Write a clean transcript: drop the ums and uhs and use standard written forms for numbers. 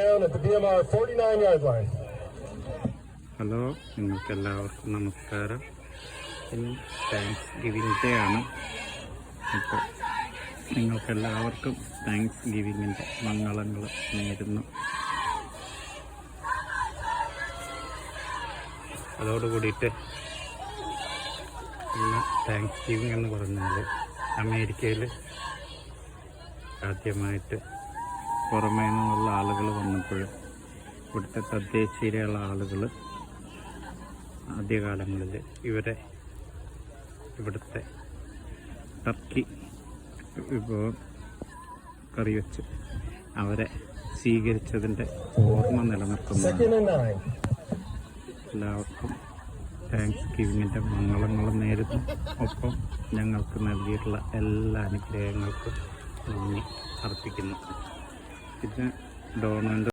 down at the BMR 49-yard line. Hello, നിങ്ങൾക്കെല്ലാവർക്കും നമസ്കാരം. ഇന്ന് താങ്ക്സ് ഗിവിംഗ് ഡേ ആണ്. അപ്പോൾ നിങ്ങൾക്കെല്ലാവർക്കും താങ്ക്സ് ഗിവിങ്ങിൻ്റെ മംഗളങ്ങൾ നേരുന്നു. അതോടുകൂടിയിട്ട് ഇന്ന് താങ്ക്സ് ഗിവിംഗ് എന്ന് പറഞ്ഞാൽ അമേരിക്കയിൽ ആദ്യമായിട്ട് പുറമേ നിന്നുള്ള ആളുകൾ വന്നപ്പോൾ ഇവിടുത്തെ തദ്ദേശീയരുള്ള ആളുകൾ ആദ്യകാലങ്ങളിൽ ഇവിടുത്തെ ടർക്കി വിഭവം കറി വെച്ച് അവരെ സ്വീകരിച്ചതിൻ്റെ ഓർമ്മ നിലനിർത്തുന്നതാണ്. എല്ലാവർക്കും താങ്ക്സ് ഗിവിങ്ങിൻ്റെ മംഗളങ്ങളും നേരുന്നു. ഒപ്പം ഞങ്ങൾക്ക് നൽകിയിട്ടുള്ള എല്ലാ അനുഗ്രഹങ്ങൾക്കും നന്ദി അർപ്പിക്കുന്നു. ഇത് ഡോണറിൻ്റെ